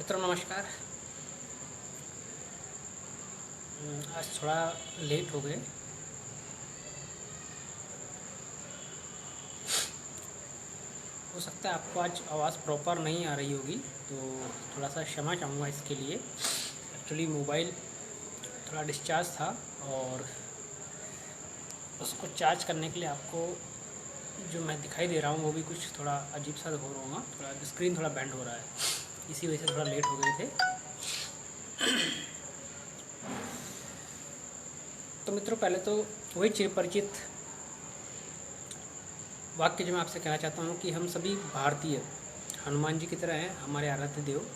मित्रों नमस्कार। आज थोड़ा लेट हो गए। हो सकता है आपको आज आवाज़ प्रॉपर नहीं आ रही होगी, तो थोड़ा सा क्षमा चाहूँगा इसके लिए। एक्चुअली मोबाइल थोड़ा डिस्चार्ज था और उसको चार्ज करने के लिए आपको जो मैं दिखाई दे रहा हूँ वो भी कुछ थोड़ा अजीब सा हो रहा होगा। थोड़ा स्क्रीन थोड़ा बैंड हो रहा है, इसी वजह से थोड़ा लेट हो गए थे। तो मित्रों, पहले तो वही चिरपरिचित वाक्य जो मैं आपसे कहना चाहता हूँ कि हम सभी भारतीय हनुमान जी की तरह हैं, हमारे आराध्य देव।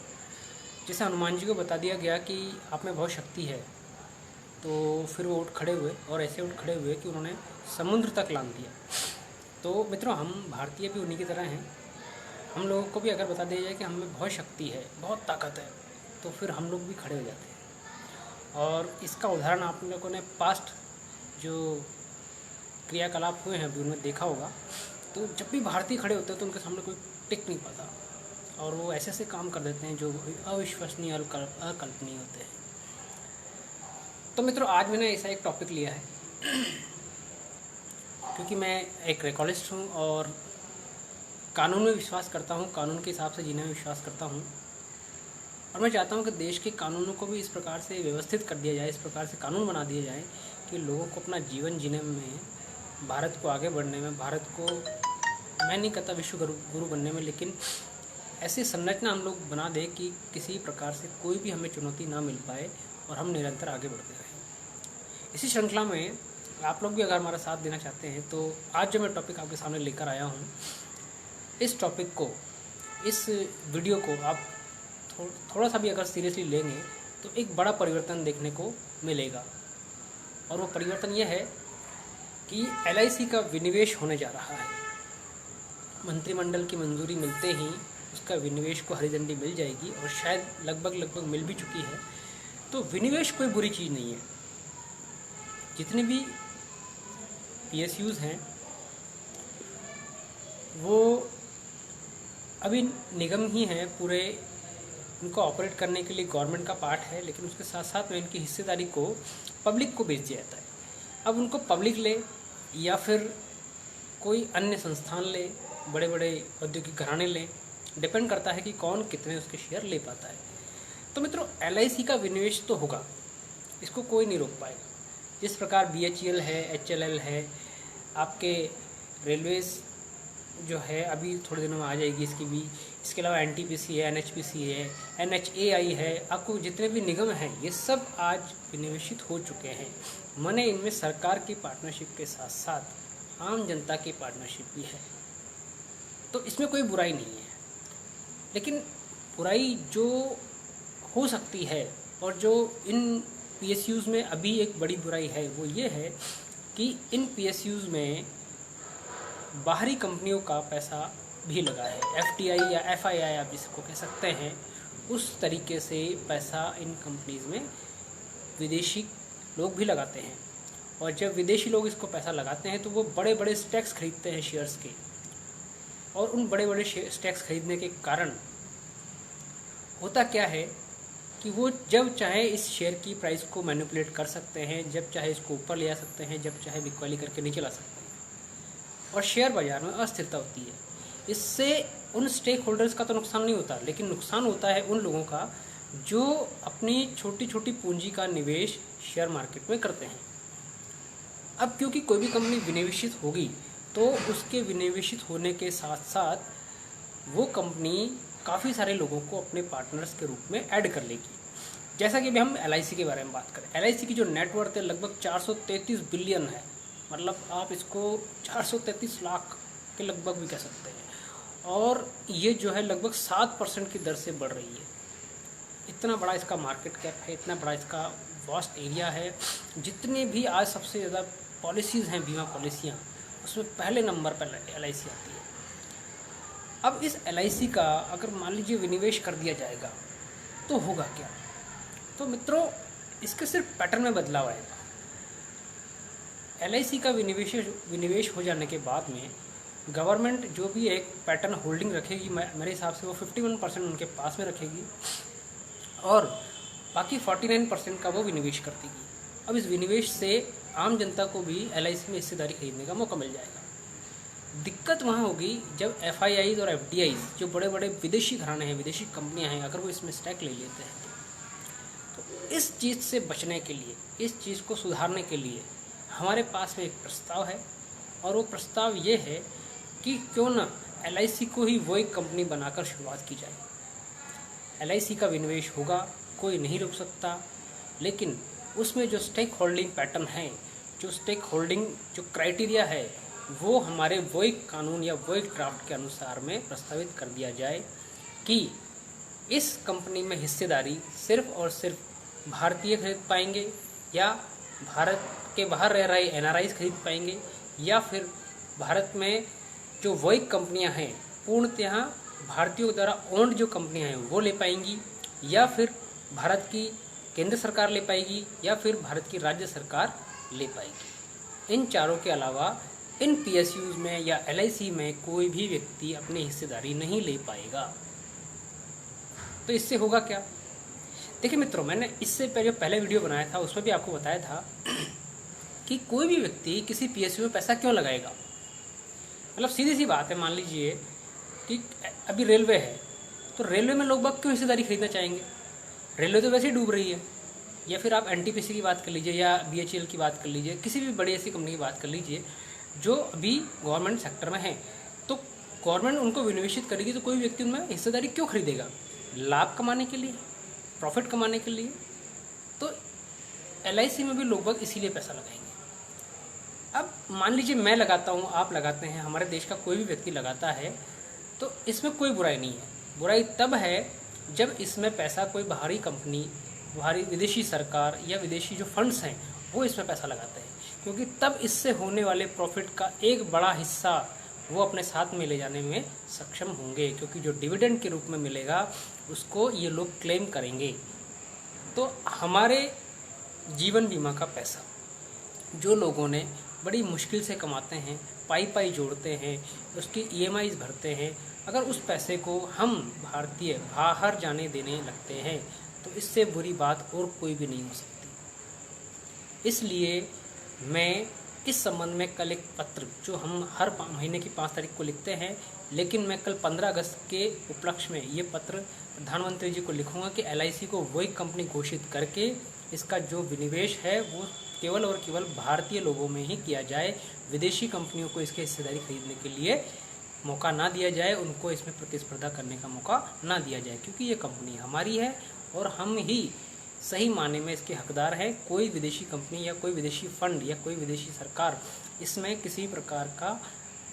जैसे हनुमान जी को बता दिया गया कि आप में बहुत शक्ति है, तो फिर वो उठ खड़े हुए और ऐसे उठ खड़े हुए कि उन्होंने समुद्र तक लांघ दिया। तो मित्रों, हम भारतीय भी उन्हीं की तरह हैं। हम लोगों को भी अगर बता दिया जाए कि हम में बहुत शक्ति है, बहुत ताकत है, तो फिर हम लोग भी खड़े हो जाते हैं। और इसका उदाहरण आप लोगों ने पास्ट जो क्रियाकलाप हुए हैं अभी उनमें देखा होगा। तो जब भी भारतीय खड़े होते हैं तो उनके सामने कोई टिक नहीं पाता और वो ऐसे ऐसे काम कर देते हैं जो अविश्वसनीय अकल्पनीय होते हैं। तो मित्रों, आज मैंने ऐसा एक टॉपिक लिया है क्योंकि मैं एक रिकॉर्डिस्ट हूँ और कानून में विश्वास करता हूँ, कानून के हिसाब से जीने में विश्वास करता हूँ। और मैं चाहता हूँ कि देश के कानूनों को भी इस प्रकार से व्यवस्थित कर दिया जाए, इस प्रकार से कानून बना दिए जाए कि लोगों को अपना जीवन जीने में, भारत को आगे बढ़ने में, भारत को मैं नहीं कहता विश्व गुरु बनने में, लेकिन ऐसी संरचना हम लोग बना दें कि किसी प्रकार से कोई भी हमें चुनौती ना मिल पाए और हम निरंतर आगे बढ़ते रहें। इसी श्रृंखला में आप लोग भी अगर हमारा साथ देना चाहते हैं तो आज जो मैं टॉपिक आपके सामने लेकर आया हूँ, इस टॉपिक को, इस वीडियो को आप थोड़ा सा भी अगर सीरियसली लेंगे तो एक बड़ा परिवर्तन देखने को मिलेगा। और वो परिवर्तन ये है कि LIC का विनिवेश होने जा रहा है। मंत्रिमंडल की मंजूरी मिलते ही उसका विनिवेश को हरी झंडी मिल जाएगी और शायद लगभग मिल भी चुकी है। तो विनिवेश कोई बुरी चीज़ नहीं है। जितने भी PSUs हैं वो अभी निगम ही हैं, पूरे इनको ऑपरेट करने के लिए गवर्नमेंट का पार्ट है, लेकिन उसके साथ साथ में इनकी हिस्सेदारी को पब्लिक को बेच दिया जाता है। अब उनको पब्लिक ले या फिर कोई अन्य संस्थान ले, बड़े बड़े औद्योगिक घराने लें, डिपेंड करता है कि कौन कितने उसके शेयर ले पाता है। तो मित्रों, LIC का विनिवेश तो होगा, इसको कोई नहीं रोक पाएगा। जिस प्रकार BHEL है, HLL है, आपके रेलवेज जो है अभी थोड़े दिनों में आ जाएगी इसकी भी, इसके अलावा NTPC है, NHPC है, NHAI है, आपको जितने भी निगम हैं ये सब आज विनिवेशित हो चुके हैं। माने इनमें सरकार की पार्टनरशिप के साथ साथ आम जनता की पार्टनरशिप भी है। तो इसमें कोई बुराई नहीं है, लेकिन बुराई जो हो सकती है और जो इन PSUs में अभी एक बड़ी बुराई है वो ये है कि इन PSUs में बाहरी कंपनियों का पैसा भी लगा है। FTI या FII आप जिसको कह सकते हैं, उस तरीके से पैसा इन कंपनीज़ में विदेशी लोग भी लगाते हैं। और जब विदेशी लोग इसको पैसा लगाते हैं तो वो बड़े बड़े स्टैक्स खरीदते हैं शेयर्स के, और उन बड़े बड़े स्टैक्स खरीदने के कारण होता क्या है कि वो जब चाहे इस शेयर की प्राइस को मैनिपुलेट कर सकते हैं, जब चाहे इसको ऊपर ले आ सकते हैं, जब चाहे बिकवाली करके नीचे ला सकते हैं, और शेयर बाजार में अस्थिरता होती है। इससे उन स्टेक होल्डर्स का तो नुकसान नहीं होता, लेकिन नुकसान होता है उन लोगों का जो अपनी छोटी छोटी पूंजी का निवेश शेयर मार्केट में करते हैं। अब क्योंकि कोई भी कंपनी विनिवेशित होगी तो उसके विनिवेशित होने के साथ साथ वो कंपनी काफ़ी सारे लोगों को अपने पार्टनर्स के रूप में ऐड कर लेगी। जैसा कि अभी हम LIC के बारे में बात करें, LIC की जो नेटवर्थ है लगभग 433 बिलियन है। मतलब आप इसको 433 लाख के लगभग भी कह सकते हैं, और ये जो है लगभग 7% की दर से बढ़ रही है। इतना बड़ा इसका मार्केट कैप है, इतना बड़ा इसका वास्ट एरिया है। जितने भी आज सबसे ज़्यादा पॉलिसीज़ हैं, बीमा पॉलिसियाँ, उसमें पहले नंबर पर LIC आती है। अब इस LIC का अगर मान लीजिए विनिवेश कर दिया जाएगा तो होगा क्या? तो मित्रों, इसके सिर्फ पैटर्न में बदलाव आएगा। LIC का विनिवेश हो जाने के बाद में गवर्नमेंट जो भी एक पैटर्न होल्डिंग रखेगी, मेरे हिसाब से वो 51% उनके पास में रखेगी, और बाकी 49% का वो विनिवेश कर देगी। अब इस विनिवेश से आम जनता को भी LIC में हिस्सेदारी खरीदने का मौका मिल जाएगा। दिक्कत वहाँ होगी जब FIIs और FDIs जो बड़े बड़े विदेशी घराने हैं, विदेशी कंपनियां हैं, अगर वो इसमें स्टैक ले लेते हैं तो इस चीज़ से बचने के लिए, इस चीज़ को सुधारने के लिए हमारे पास में एक प्रस्ताव है, और वो प्रस्ताव ये है कि क्यों ना LIC को ही वो एक कंपनी बनाकर शुरुआत की जाए। LIC का विनिवेश होगा, कोई नहीं रोक सकता, लेकिन उसमें जो स्टेक होल्डिंग पैटर्न है, जो स्टेक होल्डिंग जो क्राइटेरिया है, वो हमारे वो एक कानून या वो एक ड्राफ्ट के अनुसार में प्रस्तावित कर दिया जाए कि इस कंपनी में हिस्सेदारी सिर्फ और सिर्फ भारतीय खरीद पाएंगे, या भारत के बाहर रह रहे NRIs खरीद पाएंगे, या फिर भारत में जो वो एक कंपनियां हैं पूर्णतः भारतीयों द्वारा ओन्ड जो कंपनियां हैं वो ले पाएंगी, या फिर भारत की केंद्र सरकार ले पाएगी, या फिर भारत की राज्य सरकार ले पाएगी। इन चारों के अलावा इन PSUs में या LIC में कोई भी व्यक्ति अपनी हिस्सेदारी नहीं ले पाएगा। तो इससे होगा क्या? देखिए मित्रों, मैंने इससे पहले जो पहले वीडियो बनाया था उसमें भी आपको बताया था कि कोई भी व्यक्ति किसी PSU में पैसा क्यों लगाएगा। मतलब सीधी सी बात है, मान लीजिए कि अभी रेलवे है, तो रेलवे में लोग बाग क्यों हिस्सेदारी खरीदना चाहेंगे? रेलवे तो वैसे ही डूब रही है। या फिर आप NTPC की बात कर लीजिए, या BHEL की बात कर लीजिए, किसी भी बड़ी ऐसी कंपनी की बात कर लीजिए जो अभी गवर्नमेंट सेक्टर में है, तो गवर्नमेंट उनको विनिवेशित करेगी, तो कोई व्यक्ति उनमें हिस्सेदारी क्यों खरीदेगा? लाभ कमाने के लिए, प्रॉफिट कमाने के लिए। तो LIC में भी लोग बाग इसीलिए पैसा लगाएंगे। अब मान लीजिए मैं लगाता हूँ, आप लगाते हैं, हमारे देश का कोई भी व्यक्ति लगाता है, तो इसमें कोई बुराई नहीं है। बुराई तब है जब इसमें पैसा कोई बाहरी कंपनी, बाहरी विदेशी सरकार या विदेशी जो फंड्स हैं वो इसमें पैसा लगाते हैं, क्योंकि तब इससे होने वाले प्रॉफिट का एक बड़ा हिस्सा वो अपने साथ में ले जाने में सक्षम होंगे, क्योंकि जो डिविडेंड के रूप में मिलेगा उसको ये लोग क्लेम करेंगे। तो हमारे जीवन बीमा का पैसा जो लोगों ने बड़ी मुश्किल से कमाते हैं, पाई पाई जोड़ते हैं, उसकी EMIs भरते हैं, अगर उस पैसे को हम भारतीय बाहर जाने देने लगते हैं तो इससे बुरी बात और कोई भी नहीं हो सकती। इसलिए मैं इस संबंध में कल एक पत्र, जो हम हर महीने की 5 तारीख को लिखते हैं, लेकिन मैं कल 15 अगस्त के उपलक्ष्य में ये पत्र प्रधानमंत्री जी को लिखूंगा कि LIC को वही कंपनी घोषित करके इसका जो विनिवेश है वो केवल और केवल भारतीय लोगों में ही किया जाए, विदेशी कंपनियों को इसके हिस्सेदारी खरीदने के लिए मौका ना दिया जाए, उनको इसमें प्रतिस्पर्धा करने का मौका ना दिया जाए, क्योंकि ये कंपनी हमारी है और हम ही सही माने में इसके हकदार हैं। कोई विदेशी कंपनी या कोई विदेशी फंड या कोई विदेशी सरकार इसमें किसी प्रकार का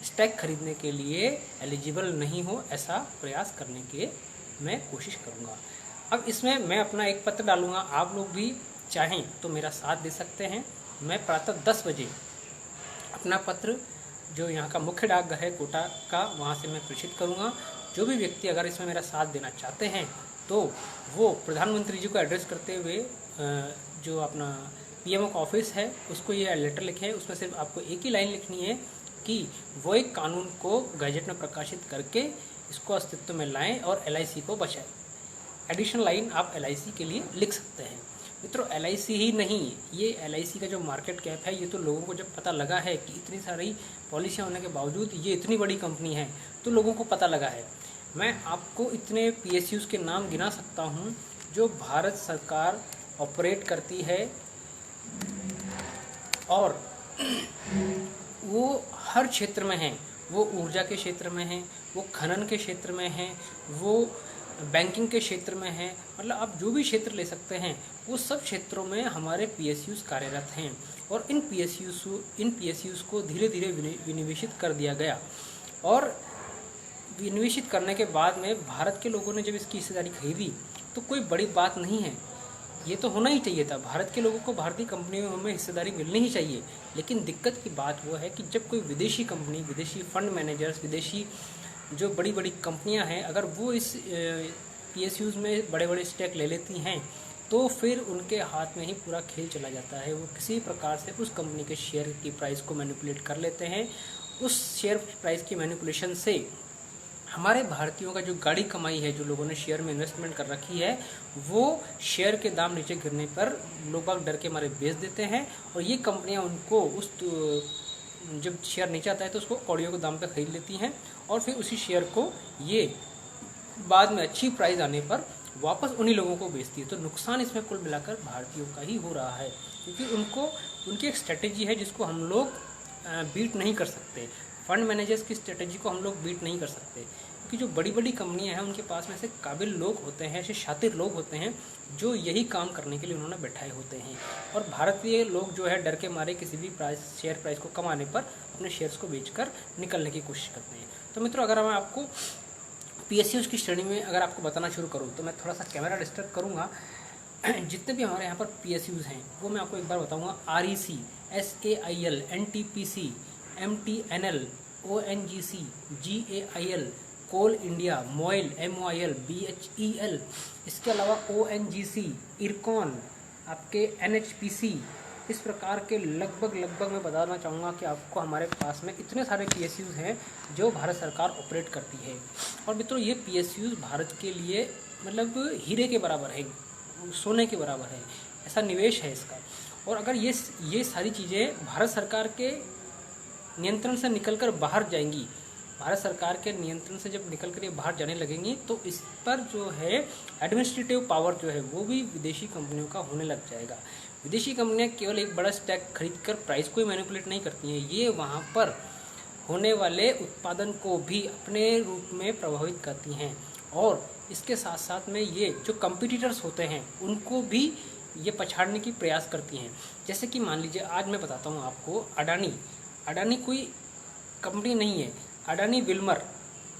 स्टैक खरीदने के लिए एलिजिबल नहीं हो, ऐसा प्रयास करने के मैं कोशिश करूँगा। अब इसमें मैं अपना एक पत्र डालूँगा, आप लोग भी चाहें तो मेरा साथ दे सकते हैं। मैं प्रातः 10 बजे अपना पत्र जो यहाँ का मुख्य डाकघर है कोटा का, वहाँ से मैं प्रेषित करूँगा। जो भी व्यक्ति अगर इसमें मेरा साथ देना चाहते हैं तो वो प्रधानमंत्री जी को एड्रेस करते हुए जो अपना PMO का ऑफिस है उसको ये लेटर लिखें। उसमें सिर्फ आपको एक ही लाइन लिखनी है कि वो एक कानून को गैजेट में प्रकाशित करके इसको अस्तित्व में लाएं और LIC को बचाएं। एडिशनल लाइन आप LIC के लिए लिख सकते हैं। मित्रों, LIC ही नहीं, ये LIC का जो मार्केट कैप है, ये तो लोगों को जब पता लगा है कि इतनी सारी पॉलिसियाँ होने के बावजूद ये इतनी बड़ी कंपनी है, तो लोगों को पता लगा है। मैं आपको इतने PSUs के नाम गिना सकता हूँ जो भारत सरकार ऑपरेट करती है, और वो हर क्षेत्र में हैं। वो ऊर्जा के क्षेत्र में हैं, वो खनन के क्षेत्र में हैं, वो बैंकिंग के क्षेत्र में हैं। मतलब आप जो भी क्षेत्र ले सकते हैं वो सब क्षेत्रों में हमारे PSUs कार्यरत हैं, और इन PSUs को धीरे धीरे विनिवेशित कर दिया गया। और विनिवेशित करने के बाद में भारत के लोगों ने जब इसकी हिस्सेदारी खरीदी तो कोई बड़ी बात नहीं है, ये तो होना ही चाहिए था। भारत के लोगों को भारतीय कंपनियों में हिस्सेदारी मिलनी ही चाहिए। लेकिन दिक्कत की बात वो है कि जब कोई विदेशी कंपनी, विदेशी फंड मैनेजर्स, विदेशी जो बड़ी बड़ी कंपनियां हैं, अगर वो इस PSUs में बड़े बड़े स्टेक ले लेती हैं तो फिर उनके हाथ में ही पूरा खेल चला जाता है। वो किसी प्रकार से उस कंपनी के शेयर की प्राइस को मैनिपुलेट कर लेते हैं। उस शेयर प्राइस की मैनिपुलेशन से हमारे भारतीयों का जो गाड़ी कमाई है, जो लोगों ने शेयर में इन्वेस्टमेंट कर रखी है, वो शेयर के दाम नीचे गिरने पर लोग बाग डर के मारे बेच देते हैं और ये कंपनियां उनको उस जब शेयर नीचे आता है तो उसको कौड़ियों के दाम पे खरीद लेती हैं और फिर उसी शेयर को ये बाद में अच्छी प्राइस आने पर वापस उन्हीं लोगों को बेचती है। तो नुकसान इसमें कुल मिलाकर भारतीयों का ही हो रहा है, क्योंकि उनकी एक स्ट्रेटेजी है जिसको हम लोग बीट नहीं कर सकते। फंड मैनेजर्स की स्ट्रेटेजी को हम लोग बीट नहीं कर सकते, क्योंकि जो बड़ी बड़ी कंपनियां हैं उनके पास में ऐसे काबिल लोग होते हैं, ऐसे शातिर लोग होते हैं जो यही काम करने के लिए उन्होंने बैठाए होते हैं। और भारतीय लोग जो है डर के मारे किसी भी शेयर प्राइस को कमाने पर अपने शेयर्स को बेचकर निकलने की कोशिश करते हैं। तो मित्रों, अगर मैं आपको PSUs की श्रेणी में अगर आपको बताना शुरू करूँ तो मैं थोड़ा सा कैमरा डिस्टर्ब करूँगा। जितने भी हमारे यहाँ पर PSUs हैं वो मैं आपको एक बार बताऊँगा। REC, SAIL, NTPC, MTNL, ONGC, GAIL, कोल इंडिया, मोइल, MOIL, BHEL, इसके अलावा ONGC, इरकॉन, आपके NHPC, इस प्रकार के लगभग मैं बताना चाहूँगा कि आपको हमारे पास में इतने सारे PSUs हैं जो भारत सरकार ऑपरेट करती है। और मित्रों, ये PSUs भारत के लिए मतलब हीरे के बराबर है, सोने के बराबर है, ऐसा निवेश है इसका। और अगर ये सारी चीज़ें भारत सरकार के नियंत्रण से निकलकर बाहर जाएंगी, भारत सरकार के नियंत्रण से जब निकल कर ये बाहर जाने लगेंगी तो इस पर जो है एडमिनिस्ट्रेटिव पावर जो है वो भी विदेशी कंपनियों का होने लग जाएगा। विदेशी कंपनियां केवल एक बड़ा स्टैक खरीद कर प्राइस को ही मैनिपुलेट नहीं करती हैं, ये वहाँ पर होने वाले उत्पादन को भी अपने रूप में प्रभावित करती हैं। और इसके साथ साथ में ये जो कंपटीटर्स होते हैं उनको भी ये पछाड़ने की प्रयास करती हैं। जैसे कि मान लीजिए, आज मैं बताता हूँ आपको, अडानी कोई कंपनी नहीं है। अडानी विल्मर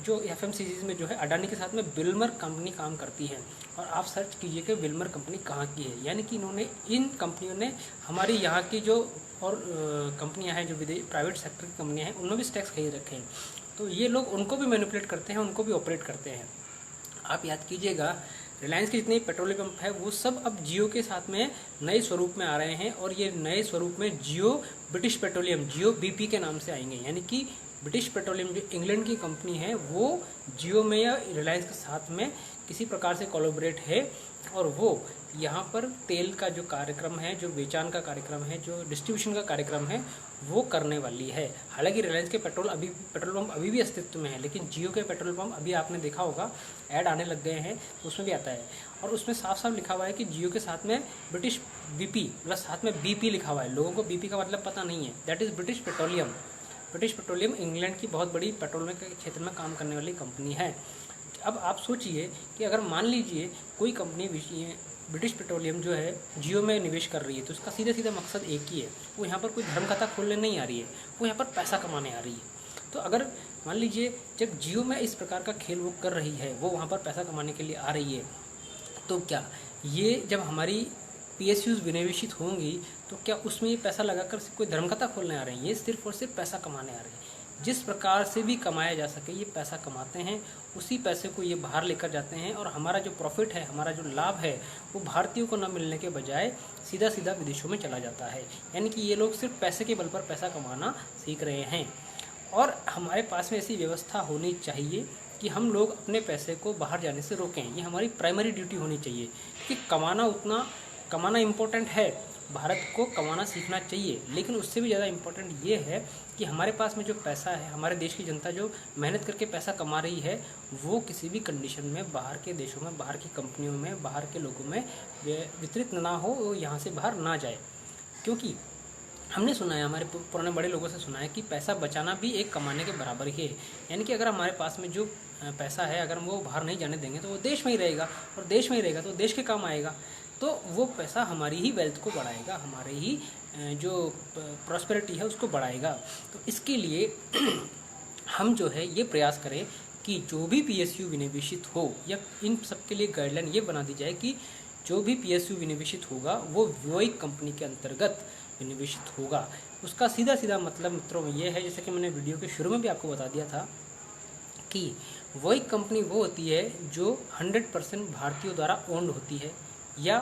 जो FMCG में जो है अडानी के साथ में विल्मर कंपनी काम करती है। और आप सर्च कीजिए कि विल्मर कंपनी कहाँ की है, यानी कि इन कंपनियों ने हमारी यहाँ की जो और कंपनियाँ हैं जो प्राइवेट सेक्टर की कंपनियाँ हैं उनमें भी स्टैक्स खरीद रखे हैं। तो ये लोग उनको भी मैनिपुलेट करते हैं, उनको भी ऑपरेट करते हैं। आप याद कीजिएगा, रिलायंस के जितने पेट्रोल पंप है वो सब अब जियो के साथ में नए स्वरूप में आ रहे हैं। और ये नए स्वरूप में जियो ब्रिटिश पेट्रोलियम, जियो BP के नाम से आएंगे। यानी कि ब्रिटिश पेट्रोलियम जो इंग्लैंड की कंपनी है वो जियो में या रिलायंस के साथ में किसी प्रकार से कोलैबोरेट है और वो यहाँ पर तेल का जो कार्यक्रम है, जो बेचान का कार्यक्रम है, जो डिस्ट्रीब्यूशन का कार्यक्रम है वो करने वाली है। हालांकि रिलायंस के पेट्रोल पंप अभी भी अस्तित्व में है, लेकिन जियो के पेट्रोल पंप अभी आपने देखा होगा ऐड आने लग गए हैं, उसमें भी आता है। और उसमें साफ साफ लिखा हुआ है कि जियो के साथ में ब्रिटिश BP प्लस साथ में BP लिखा हुआ है। लोगों को BP का मतलब पता नहीं है, that is British petroleum. British petroleum England की बहुत बड़ी पेट्रोल के क्षेत्र में काम करने वाली कंपनी है। अब आप सोचिए कि अगर मान लीजिए कोई कंपनी ब्रिटिश पेट्रोलियम जो है जियो में निवेश कर रही है, तो उसका सीधा मकसद एक ही है, वो यहाँ पर कोई धर्म खाता खोलने नहीं आ रही है, वो यहाँ पर पैसा कमाने आ रही है। तो अगर मान लीजिए जब जियो में इस प्रकार का खेल वो कर रही है, वो वहाँ पर पैसा कमाने के लिए आ रही है, तो क्या ये जब हमारी PSUs विनिवेशित होंगी तो क्या उसमें ये पैसा लगाकर कोई धर्म खाता खोलने आ रहे हैं? ये सिर्फ और सिर्फ पैसा कमाने आ रहे हैं। जिस प्रकार से भी कमाया जा सके ये पैसा कमाते हैं, उसी पैसे को ये बाहर लेकर जाते हैं और हमारा जो प्रॉफिट है, हमारा जो लाभ है वो भारतीयों को न मिलने के बजाय सीधा विदेशों में चला जाता है। यानी कि ये लोग सिर्फ पैसे के बल पर पैसा कमाना सीख रहे हैं। और हमारे पास में ऐसी व्यवस्था होनी चाहिए कि हम लोग अपने पैसे को बाहर जाने से रोकें। ये हमारी प्राइमरी ड्यूटी होनी चाहिए कि कमाना इम्पोर्टेंट है, भारत को कमाना सीखना चाहिए, लेकिन उससे भी ज़्यादा इम्पोर्टेंट ये है कि हमारे पास में जो पैसा है, हमारे देश की जनता जो मेहनत करके पैसा कमा रही है, वो किसी भी कंडीशन में बाहर के देशों में, बाहर की कंपनियों में, बाहर के लोगों में वितरित ना हो, वो यहाँ से बाहर ना जाए। क्योंकि हमने सुना है, हमारे पुराने बड़े लोगों से सुना है कि पैसा बचाना भी एक कमाने के बराबर ही है। यानी कि अगर हमारे पास में जो पैसा है, अगर हम वो बाहर नहीं जाने देंगे तो वो देश में ही रहेगा, और देश में ही रहेगा तो देश के काम आएगा। तो वो पैसा हमारी ही वेल्थ को बढ़ाएगा, हमारे ही जो प्रॉस्पेरिटी है उसको बढ़ाएगा। तो इसके लिए हम जो है ये प्रयास करें कि जो भी PSU विनिवेशित हो, या इन सब के लिए गाइडलाइन ये बना दी जाए कि जो भी PSU विनिवेशित होगा वो वोइक कंपनी के अंतर्गत विनिवेशित होगा। उसका सीधा मतलब मित्रों ये है, जैसे कि मैंने वीडियो के शुरू में भी आपको बता दिया था कि वोइक कंपनी वो होती है जो 100% भारतीयों द्वारा ओन्ड होती है, या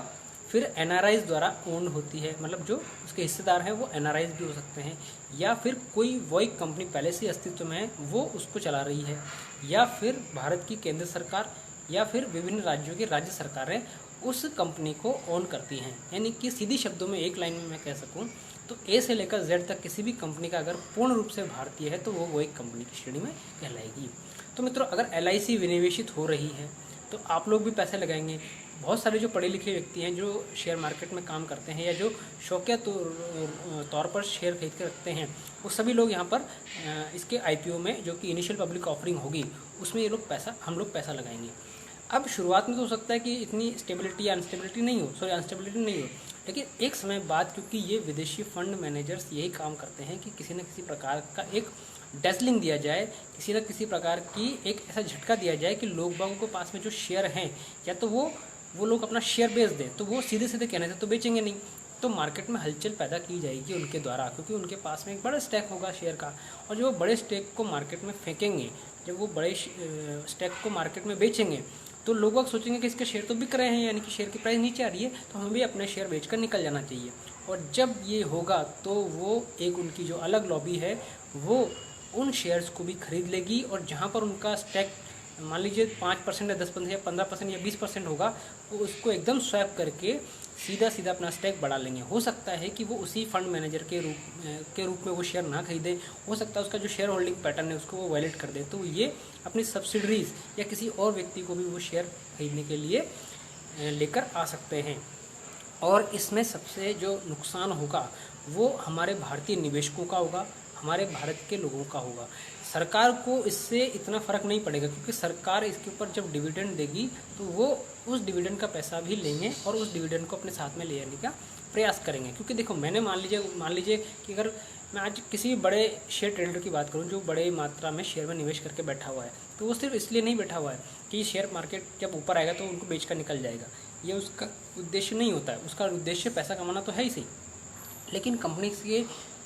फिर एनआरआईज द्वारा ओन होती है, मतलब जो उसके हिस्सेदार हैं वो एनआरआईज भी हो सकते हैं, या फिर कोई वही कंपनी पहले से अस्तित्व में है वो उसको चला रही है, या फिर भारत की केंद्र सरकार या फिर विभिन्न राज्यों की राज्य सरकारें उस कंपनी को ओन करती हैं। यानी कि सीधी शब्दों में एक लाइन में मैं कह सकूं तो ए से लेकर जेड तक किसी भी कंपनी का अगर पूर्ण रूप से भारतीय है तो वो एक कंपनी की श्रेणी में कहलाएगी। तो मित्रों, अगर एलआईसी विनिवेशित हो रही है तो आप लोग भी पैसे लगाएंगे। बहुत सारे जो पढ़े लिखे व्यक्ति हैं जो शेयर मार्केट में काम करते हैं या जो शौकिया तौर पर शेयर खरीद के रखते हैं, वो सभी लोग यहाँ पर इसके आईपीओ में जो कि इनिशियल पब्लिक ऑफरिंग होगी उसमें हम लोग पैसा लगाएंगे। अब शुरुआत में तो हो सकता है कि इतनी स्टेबिलिटी या अनस्टेबिलिटी नहीं हो, लेकिन एक समय बाद, क्योंकि ये विदेशी फंड मैनेजर्स यही काम करते हैं कि किसी न किसी प्रकार का एक डेजलिंग दिया जाए, किसी न किसी प्रकार की एक ऐसा झटका दिया जाए कि लोग बागों के पास में जो शेयर हैं या तो वो लोग अपना शेयर बेच दें, तो वो सीधे सीधे कहने से तो बेचेंगे नहीं, तो मार्केट में हलचल पैदा की जाएगी उनके द्वारा, क्योंकि उनके पास में एक बड़ा स्टैक होगा शेयर का। और जब वो बड़े स्टैक को मार्केट में फेंकेंगे, जब वो बड़े स्टैक को मार्केट में बेचेंगे, तो लोग सोचेंगे कि इसके शेयर तो बिक रहे हैं, यानी कि शेयर की प्राइस नीचे आ रही है, तो हमें भी अपने शेयर बेचकर निकल जाना चाहिए। और जब ये होगा तो वो एक उनकी जो अलग लॉबी है वो उन शेयर्स को भी खरीद लेगी, और जहाँ पर उनका स्टैक मान लीजिए 5% या 10% या 15% या 20% होगा, वो उसको एकदम स्वैप करके सीधा अपना स्टैक बढ़ा लेंगे। हो सकता है कि वो उसी फंड मैनेजर के रूप में वो शेयर ना खरीदे, हो सकता है उसका जो शेयर होल्डिंग पैटर्न है उसको वो वैलिड कर दे, तो ये अपनी सब्सिडरीज या किसी और व्यक्ति को भी वो शेयर खरीदने के लिए लेकर आ सकते हैं। और इसमें सबसे जो नुकसान होगा वो हमारे भारतीय निवेशकों का होगा, हमारे भारत के लोगों का होगा। सरकार को इससे इतना फ़र्क नहीं पड़ेगा, क्योंकि सरकार इसके ऊपर जब डिविडेंड देगी तो वो उस डिविडेंड का पैसा भी लेंगे और उस डिविडेंड को अपने साथ में ले जाने का प्रयास करेंगे। क्योंकि देखो, मैंने मान लीजिए कि अगर मैं आज किसी बड़े शेयर ट्रेडर की बात करूं जो बड़े मात्रा में शेयर में निवेश करके बैठा हुआ है, तो वो सिर्फ इसलिए नहीं बैठा हुआ है कि शेयर मार्केट जब ऊपर आएगा तो उनको बेच कर निकल जाएगा, ये उसका उद्देश्य नहीं होता है। उसका उद्देश्य पैसा कमाना तो है ही सही, लेकिन कंपनी के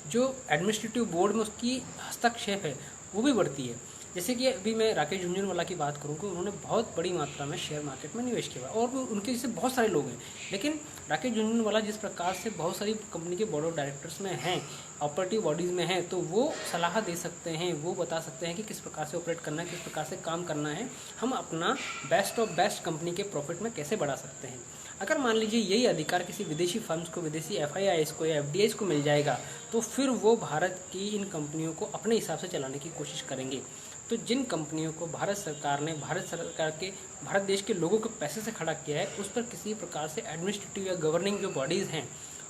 जो एडमिनिस्ट्रेटिव बोर्ड में उसकी हस्तक्षेप है वो भी बढ़ती है। जैसे कि अभी मैं राकेश झुनझुनवाला की बात करूँ तो उन्होंने बहुत बड़ी मात्रा में शेयर मार्केट में निवेश किया और उनके जैसे बहुत सारे लोग हैं, लेकिन राकेश झुनझुनवाला जिस प्रकार से बहुत सारी कंपनी के बोर्ड ऑफ डायरेक्टर्स में हैं, ऑपरेटिव बॉडीज़ में हैं, तो वो सलाह दे सकते हैं, वो बता सकते हैं कि किस प्रकार से ऑपरेट करना है, किस प्रकार से काम करना है, हम अपना बेस्ट ऑफ बेस्ट कंपनी के प्रॉफिट में कैसे बढ़ा सकते हैं। अगर मान लीजिए यही अधिकार किसी विदेशी फर्म्स को, विदेशी एफआईआईस को या एफडीआईस को मिल जाएगा, तो फिर वो भारत की इन कंपनियों को अपने हिसाब से चलाने की कोशिश करेंगे। तो जिन कंपनियों को भारत सरकार ने भारत देश के लोगों के पैसे से खड़ा किया है, उस पर किसी प्रकार से एडमिनिस्ट्रेटिव या गवर्निंग जो बॉडीज़ हैं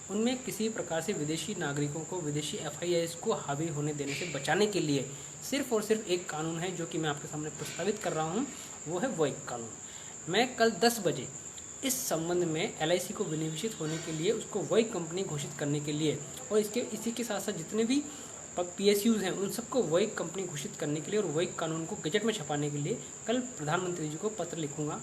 उनमें किसी प्रकार से विदेशी नागरिकों को, विदेशी एफआईआईस को हावी होने देने से बचाने के लिए सिर्फ और सिर्फ एक कानून है जो कि मैं आपके सामने प्रस्तावित कर रहा हूँ, वो है वोइक कानून। मैं कल 10 बजे इस संबंध में एलआईसी को विनिवेशित होने के लिए, उसको वोइक कंपनी घोषित करने के लिए और इसी के साथ साथ जितने भी पीएसयूज़ हैं उन सबको वोइक कंपनी घोषित करने के लिए और वोइक कानून को गजट में छपाने के लिए कल प्रधानमंत्री जी को पत्र लिखूंगा।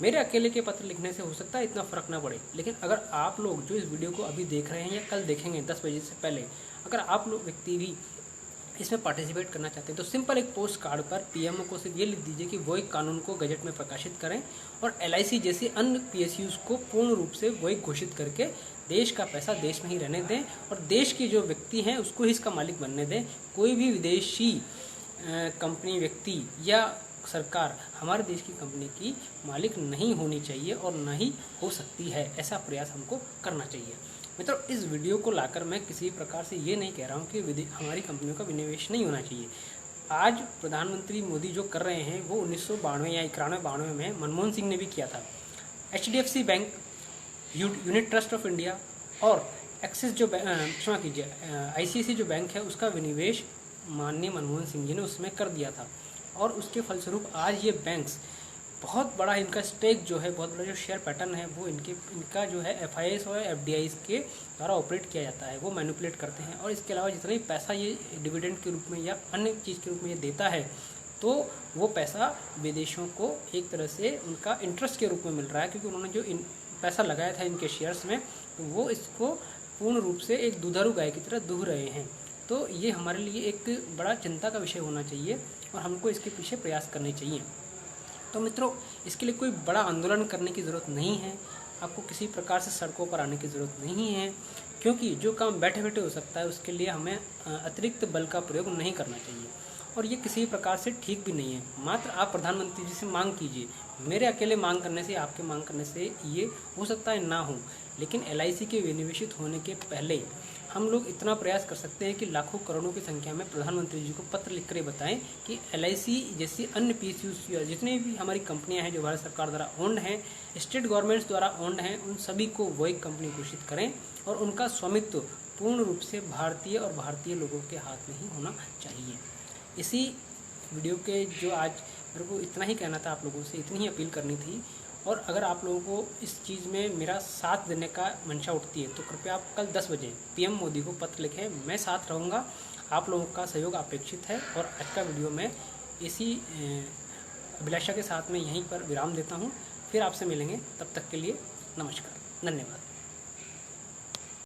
मेरे अकेले के पत्र लिखने से हो सकता है इतना फ़र्क ना पड़े, लेकिन अगर आप लोग जो इस वीडियो को अभी देख रहे हैं या कल देखेंगे 10 बजे से पहले, अगर आप लोग व्यक्ति भी इसमें पार्टिसिपेट करना चाहते हैं तो सिंपल एक पोस्ट कार्ड पर पीएमओ को सिर्फ ये लिख दीजिए कि वोइक कानून को गजट में प्रकाशित करें और एलआईसी जैसे अन्य पीएसयूज़ को पूर्ण रूप से वोइक घोषित करके देश का पैसा देश में ही रहने दें और देश के जो व्यक्ति हैं उसको ही इसका मालिक बनने दें। कोई भी विदेशी कंपनी, व्यक्ति या सरकार हमारे देश की कंपनी की मालिक नहीं होनी चाहिए और न ही हो सकती है, ऐसा प्रयास हमको करना चाहिए। मित्रों, इस वीडियो को लाकर मैं किसी प्रकार से ये नहीं कह रहा हूँ कि हमारी कंपनियों का विनिवेश नहीं होना चाहिए। आज प्रधानमंत्री मोदी जो कर रहे हैं वो 1992 या 91-92 में मनमोहन सिंह ने भी किया था। HDFC bank, unit trust of India और एक्सिस जो क्षमा कीजिए ICICI जो बैंक है उसका विनिवेश माननीय मनमोहन सिंह जी ने उसमें कर दिया था और उसके फलस्वरूप आज ये बैंक्स बहुत बड़ा, इनका स्टेक जो है, बहुत बड़ा जो शेयर पैटर्न है वो इनका जो है एफआईआईस और एफडीआईस के द्वारा ऑपरेट किया जाता है, वो मैनिपुलेट करते हैं। और इसके अलावा जितना भी पैसा ये डिविडेंड के रूप में या अन्य चीज़ के रूप में ये देता है, तो वो पैसा विदेशों को एक तरह से उनका इंटरेस्ट के रूप में मिल रहा है, क्योंकि उन्होंने जो पैसा लगाया था इनके शेयर्स में, तो वो इसको पूर्ण रूप से एक दुधारू गाय की तरह दूह रहे हैं। तो ये हमारे लिए एक बड़ा चिंता का विषय होना चाहिए और हमको इसके पीछे प्रयास करने चाहिए। तो मित्रों, इसके लिए कोई बड़ा आंदोलन करने की ज़रूरत नहीं है। आपको किसी प्रकार से सड़कों पर आने की ज़रूरत नहीं है, क्योंकि जो काम बैठे बैठे हो सकता है उसके लिए हमें अतिरिक्त बल का प्रयोग नहीं करना चाहिए, और ये किसी प्रकार से ठीक भी नहीं है। मात्र आप प्रधानमंत्री जी से मांग कीजिए। मेरे अकेले मांग करने से, आपके मांग करने से ये हो सकता है ना हो, लेकिन LIC के विनिवेशित होने के पहले हम लोग इतना प्रयास कर सकते हैं कि लाखों करोड़ों की संख्या में प्रधानमंत्री जी को पत्र लिख कर बताएं कि LIC जैसी अन्य PSUs जितनी भी हमारी कंपनियां हैं जो भारत सरकार द्वारा ओन्ड हैं, स्टेट गवर्नमेंट्स द्वारा ओन्ड हैं, उन सभी को वो एक कंपनी घोषित करें और उनका स्वामित्व पूर्ण रूप से भारतीय और भारतीय लोगों के हाथ में ही होना चाहिए। इसी वीडियो के जो आज मेरे को इतना ही कहना था, आप लोगों से इतनी ही अपील करनी थी। और अगर आप लोगों को इस चीज़ में मेरा साथ देने का मंशा उठती है तो कृपया आप कल 10 बजे PM मोदी को पत्र लिखें। मैं साथ रहूँगा, आप लोगों का सहयोग अपेक्षित है। और आज का वीडियो मैं इसी अभिलाषा के साथ में यहीं पर विराम देता हूँ। फिर आपसे मिलेंगे, तब तक के लिए नमस्कार, धन्यवाद।